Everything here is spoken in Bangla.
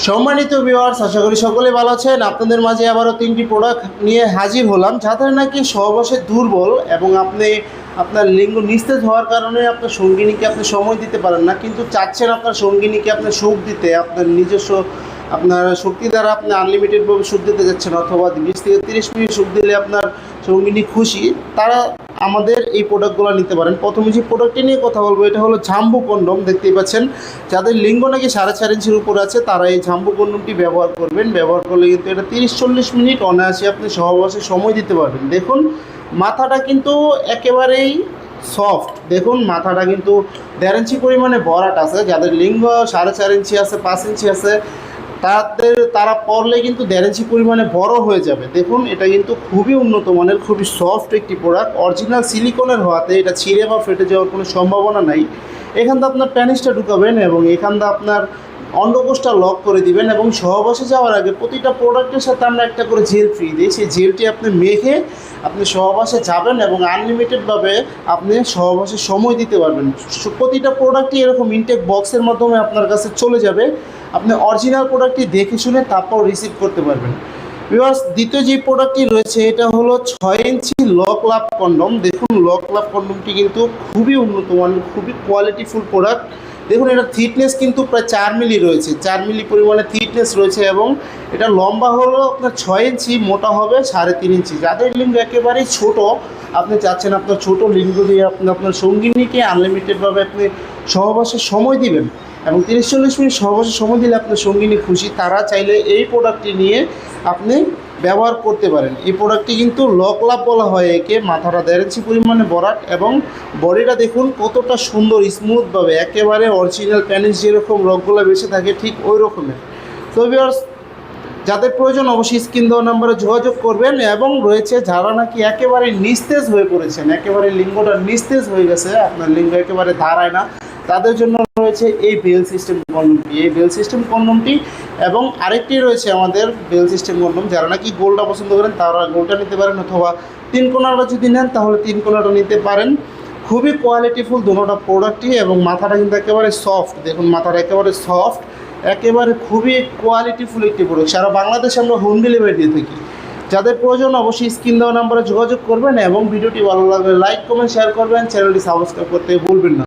সম্মানিত ভিউয়ার্স, আশা করি সকলে ভালো আছেন। আপনাদের মাঝে আবারও 3টি প্রোডাক্ট নিয়ে হাজির হলাম, যাদের নাকি সহবাসে দুর্বল এবং আপনি আপনার লিঙ্গ নিস্তেজ হওয়ার কারণে আপনার সঙ্গিনীকে আপনি সময় দিতে পারেন না, কিন্তু চাচ্ছেন আপনার সঙ্গিনীকে আপনি সুখ দিতে, আপনার নিজস্ব আপনার শক্তি দ্বারা আপনি আনলিমিটেডভাবে সুখ দিতে যাচ্ছেন, অথবা 20 থেকে 30 মিনিট সুখ দিলে আপনার সঙ্গিনী খুশি, তারা আমাদের এই প্রোডাক্টগুলো নিতে পারেন। প্রথমে যে প্রোডাক্টটি নিয়ে কথা বলবো, এটা হলো ঝাম্বু কন্ডম। দেখতেই পাচ্ছেন, যাদের লিঙ্গ নাকি 4.5 ইঞ্চির উপর আছে তারা এই ঝাম্বু কন্ডমটি ব্যবহার করবেন। ব্যবহার করলে কিন্তু এটা 30-40 মিনিট অনায়াসে আপনি সহবাসে সময় দিতে পারবেন। দেখুন মাথাটা কিন্তু একেবারেই সফট, দেখুন মাথাটা কিন্তু 1.5 ইঞ্চি পরিমাণে ভরাট আছে। যাদের লিঙ্গ 4.5 ইঞ্চি আছে, 5 ইঞ্চি আছে, তারা পরলে কিন্তু 1.5 ইঞ্চি পরিমাণে বড় হয়ে যাবে। দেখুন এটা কিন্তু খুবই উন্নত মানের, খুবই সফট একটি প্রোডাক্ট। অরিজিনাল সিলিকনের হওয়াতে এটা ছিঁড়ে বা ফেটে যাওয়ার কোনো সম্ভাবনা নাই। এখান থেকে আপনার প্যানিসটা ঢুকাবেন এবং এখান থেকে আপনার অন্ডকোষটা লক করে দিবেন, এবং সহবাসে যাওয়ার আগে প্রতিটা প্রোডাক্টের সাথে আমরা একটা করে জেল ফ্রি দিই। সেই জেলটি আপনি মেখে আপনি সহবাসে যাবেন এবং আনলিমিটেডভাবে আপনি সহবাসে সময় দিতে পারবেন। প্রতিটা প্রোডাক্টই এরকম ইনটেক বক্সের মাধ্যমে আপনার কাছে চলে যাবে। আপনি অরিজিনাল প্রোডাক্টটি দেখে শুনে তারপর রিসিভ করতে পারবেন। ভিউয়ার্স, দ্বিতীয় যে প্রোডাক্টটি রয়েছে এটা হলো 6 ইঞ্চি লক লাভ কন্ডম। দেখুন লক লাভ কন্ডমটি কিন্তু খুবই উন্নত মানের, খুবই কোয়ালিটিফুল প্রোডাক্ট। দেখুন এটা থিকনেস কিন্তু প্রায় 4 মিলি রয়েছে, 4 মিলি পরিমাণে থিকনেস রয়েছে, এবং এটা লম্বা হলো আপনার 6 ইঞ্চি, মোটা হবে 3.5 ইঞ্চি। যাদের লিঙ্গ একেবারেই ছোট, আপনি চাচ্ছেন আপনার ছোট লিঙ্গ দিয়ে আপনি আপনার সঙ্গিনীকে আনলিমিটেডভাবে আপনি সহবাসে সময় দিবেন এবং 30-40 মিনিট সহবাসে সময় দিলে আপনার সঙ্গিনী খুশি, তারা চাইলে এই প্রোডাক্টটি নিয়ে আপনি ব্যবহার করতে পারেন। এই প্রোডাক্টটি কিন্তু লক লাভ বলা হয় একে। মাথাটা 1.5 ইঞ্চি পরিমাণে ভরাট এবং বডিটা দেখুন কতটা সুন্দর স্মুথভাবে, একেবারে অরিজিনাল প্যানিস যেরকম রকগুলো বেশি থাকে ঠিক ওই রকমের। তো ভিউয়ার্স, যাদের প্রয়োজন অবশ্যই স্ক্রিন দেওয়া নাম্বারে যোগাযোগ করবেন। এবং রয়েছে যারা নাকি একেবারে নিস্তেজ হয়ে পড়েছেন, একেবারে লিঙ্গটা নিস্তেজ হয়ে গেছে, আপনার লিঙ্গ একেবারে দাঁড়ায় না, তাদের জন্য রয়েছে এই বেল সিস্টেম কন্ডমটি। এই বেল সিস্টেম কন্ডমটি এবং আরেকটি রয়েছে আমাদের বেল সিস্টেম কন্ডম। যারা নাকি গোলটা পছন্দ করেন তারা গোলটা নিতে পারেন, অথবা 3 কোণাটা যদি নেন তাহলে 3 কোণাটা নিতে পারেন। খুবই কোয়ালিটিফুল দুটোটা প্রোডাক্টই, এবং মাথাটা কিন্তু একেবারে সফট। দেখুন মাথাটা একেবারে সফট, একেবারে খুবই কোয়ালিটিফুল একটি প্রোডাক্ট। সারা বাংলাদেশে আমরা হোম ডেলিভারি দিয়ে থাকি। যাদের প্রয়োজন অবশ্যই স্ক্রিন দেওয়া নাম্বারে যোগাযোগ করবেন, এবং ভিডিওটি ভালো লাগলে লাইক কমেন্ট শেয়ার করবেন, চ্যানেলটি সাবস্ক্রাইব করতে ভুলবেন না।